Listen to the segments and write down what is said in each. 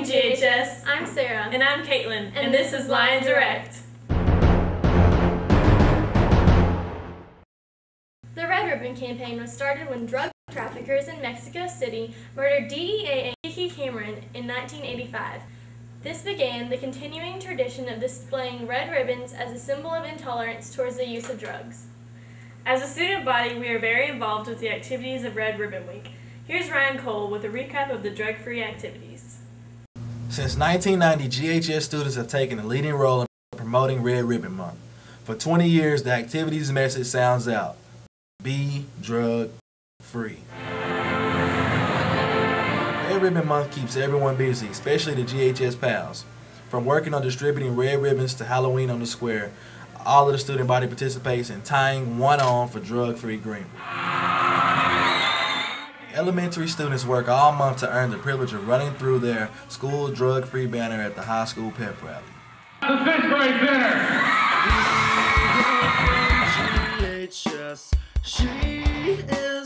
morning, GHS. I'm Sarah. And I'm Caitlin. And this is Lion Direct. The Red Ribbon Campaign was started when drug traffickers in Mexico City murdered DEA agent Kiki Cameron in 1985. This began the continuing tradition of displaying red ribbons as a symbol of intolerance towards the use of drugs. As a student body, we are very involved with the activities of Red Ribbon Week. Here's Ryan Cole with a recap of the drug-free activities. Since 1990, GHS students have taken a leading role in promoting Red Ribbon Month. For 20 years, the activities message sounds out: be drug-free. Red Ribbon Month keeps everyone busy, especially the GHS pals. From working on distributing red ribbons to Halloween on the square, all of the student body participates in tying one on for drug-free Greenwood. Elementary students work all month to earn the privilege of running through their school drug-free banner at the high school pep rally. The 6th grade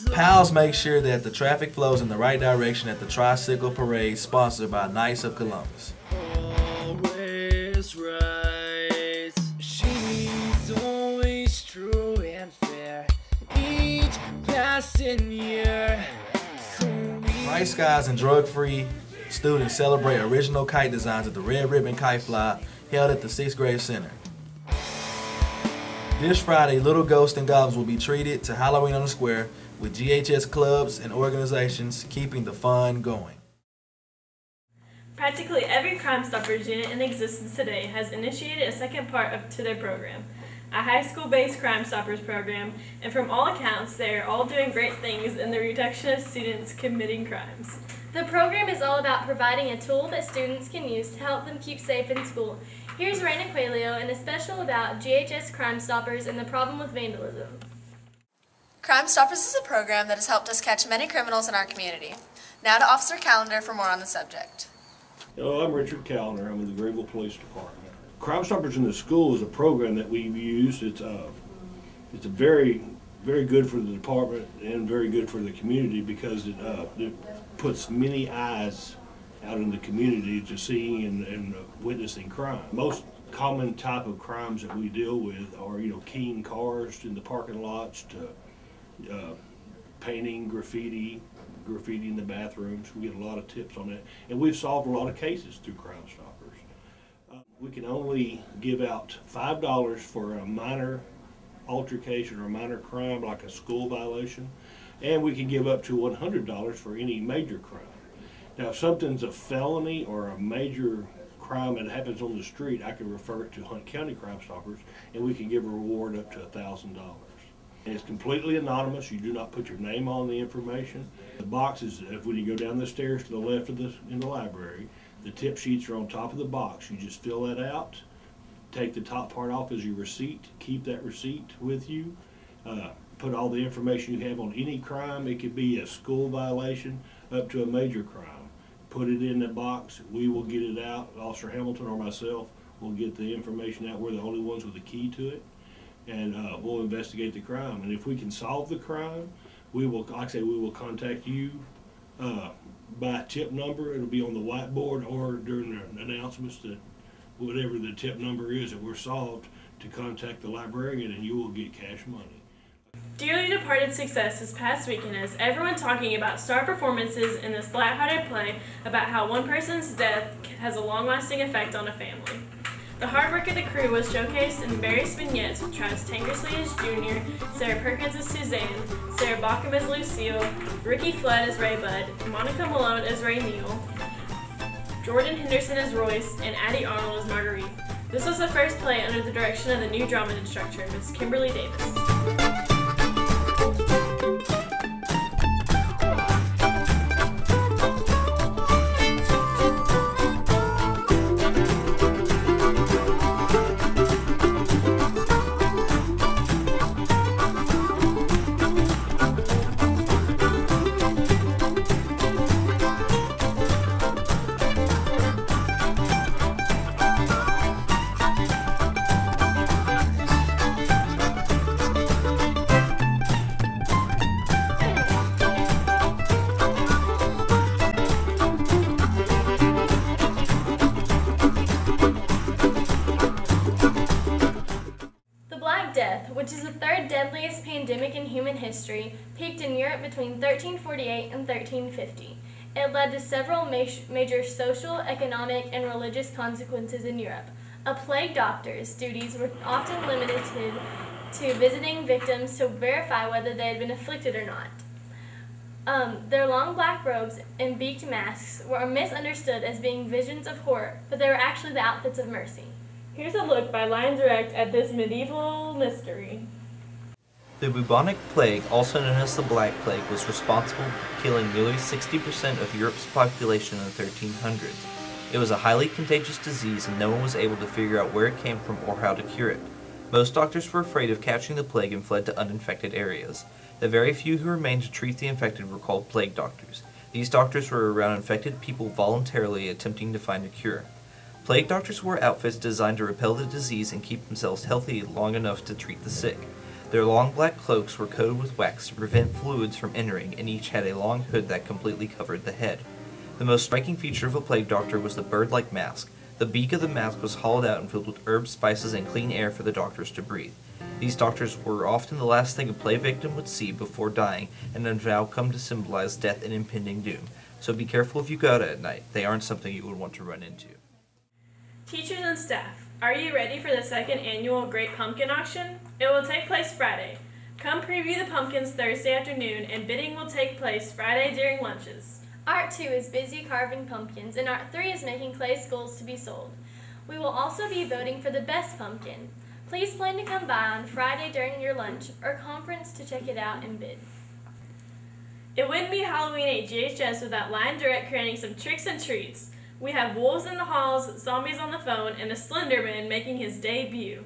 center. Pals make sure that the traffic flows in the right direction at the Tricycle Parade sponsored by Knights of Columbus. Always right. She's always true and fair. Each passing year. Bright skies and drug-free students celebrate original kite designs at the Red Ribbon Kite Fly held at the 6th grade center. This Friday, little ghosts and goblins will be treated to Halloween on the square, with GHS clubs and organizations keeping the fun going. Practically every Crime Stoppers unit in existence today has initiated a second part to their program, a high school-based Crime Stoppers program, and from all accounts, they are all doing great things in the reduction of students committing crimes. The program is all about providing a tool that students can use to help them keep safe in school. Here's Raina Coelho and a special about GHS Crime Stoppers and the problem with vandalism. Crime Stoppers is a program that has helped us catch many criminals in our community. Now to Officer Callender for more on the subject. Hello, I'm Richard Callender. I'm with the Greenville Police Department. Crime Stoppers in the School is a program that we've used. It's a very good for the department and very good for the community because it puts many eyes out in the community to seeing and witnessing crime. Most common type of crimes that we deal with are, keying cars in the parking lots to painting, graffiti in the bathrooms. We get a lot of tips on that, and we've solved a lot of cases through Crime Stoppers. We can only give out $5 for a minor altercation or a minor crime like a school violation, and we can give up to $100 for any major crime. Now, if something's a felony or a major crime that happens on the street, I can refer it to Hunt County Crime Stoppers, and we can give a reward up to $1,000. And it's completely anonymous. You do not put your name on the information. The box is, when you go down the stairs to the left of in the library, the tip sheets are on top of the box. You just fill that out, take the top part off as your receipt, keep that receipt with you, put all the information you have on any crime. It could be a school violation up to a major crime. Put it in the box. We will get it out. Officer Hamilton or myself will get the information out. We're the only ones with the key to it, and we'll investigate the crime. And if we can solve the crime, we will, like I say, we will contact you by tip number. It'll be on the whiteboard or during the announcements that whatever the tip number is that we're solved, to contact the librarian, and you will get cash money. Dearly departed success this past weekend has everyone talking about star performances in this lighthearted play about how one person's death has a long-lasting effect on a family. The hard work of the crew was showcased in various vignettes with Travis Tankersley as Junior, Sarah Perkins as Suzanne, Sarah Bauckham as Lucille, Ricky Flood as Ray Bud, Monica Malone as Ray Neal, Jordan Henderson as Royce, and Addie Arnold as Marguerite. This was the first play under the direction of the new drama instructor, Ms. Kimberly Davis. deadliest pandemic in human history, peaked in Europe between 1348 and 1350. It led to several major social, economic, and religious consequences in Europe. A plague doctor's duties were often limited to visiting victims to verify whether they had been afflicted or not. Their long black robes and beaked masks were misunderstood as being visions of horror, but they were actually the outfits of mercy. Here's a look by Lion Direct at this medieval mystery. The bubonic plague, also known as the Black Plague, was responsible for killing nearly 60% of Europe's population in the 1300s. It was a highly contagious disease and no one was able to figure out where it came from or how to cure it. Most doctors were afraid of catching the plague and fled to uninfected areas. The very few who remained to treat the infected were called plague doctors. These doctors were around infected people voluntarily attempting to find a cure. Plague doctors wore outfits designed to repel the disease and keep themselves healthy long enough to treat the sick. Their long black cloaks were coated with wax to prevent fluids from entering, and each had a long hood that completely covered the head. The most striking feature of a plague doctor was the bird-like mask. The beak of the mask was hollowed out and filled with herbs, spices, and clean air for the doctors to breathe. These doctors were often the last thing a plague victim would see before dying, and have now come to symbolize death and impending doom. So be careful if you go out at night. They aren't something you would want to run into. Teachers and staff, are you ready for the second annual Great Pumpkin Auction? It will take place Friday. Come preview the pumpkins Thursday afternoon, and bidding will take place Friday during lunches. Art 2 is busy carving pumpkins, and Art 3 is making clay skulls to be sold. We will also be voting for the best pumpkin. Please plan to come by on Friday during your lunch or conference to check it out and bid. It wouldn't be Halloween at GHS without Lion Direct creating some tricks and treats. We have wolves in the halls, zombies on the phone, and the Slender Man making his debut.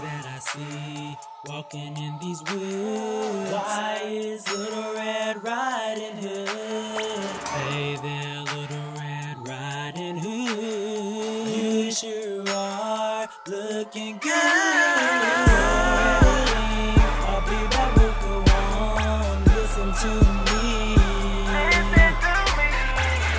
That I see walking in these woods. Why is Little Red Riding Hood? Hey there, Little Red Riding Hood. You sure are looking good. I'll be back with the one. Listen to me.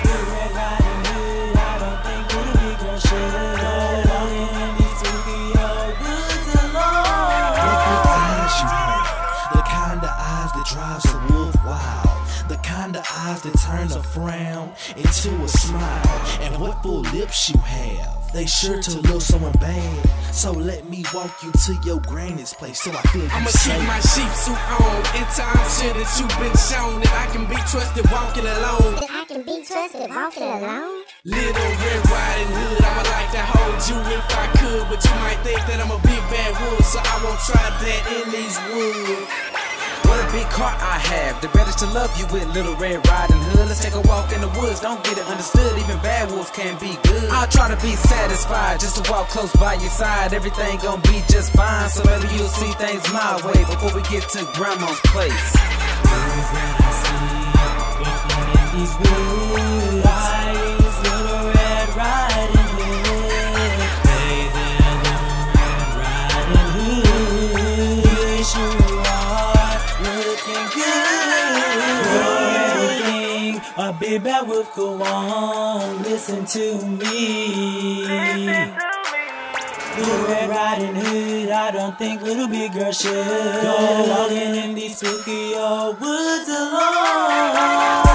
Little Red Riding Hood. I don't think little big girl should. Walking in these spooky old woods alone. The kind of eyes that drives a wolf wild. The kind of eyes that turns a frown into a smile. And what full lips you have. They sure to look someone bad. So let me walk you to your granny's place so I feel you I'ma safe. keep my sheep suit on. In time shit that you've been shown. That I can be trusted walking alone. That I can be trusted walking alone. Little Red Riding Hood, I'ma like to hold you if I could. But you might think that I'm a big bad wolf, so I won't try that in these woods. What a big heart I have, the reddest to love you with Little Red Riding Hood. Let's take a walk in the woods, don't get it understood, even bad wolves can be good. I'll try to be satisfied, just to walk close by your side. Everything gon' be just fine, so maybe you'll see things my way before we get to Grandma's place. Those that I see walking in these woods. Why is Little Red Riding Hood? Hey there, Little Red Riding Hood. You sure are looking good. Everything A big bad wolf, go on, listen to me. Little Red Riding Hood, I don't think little big girl should go walking in these spooky old woods alone.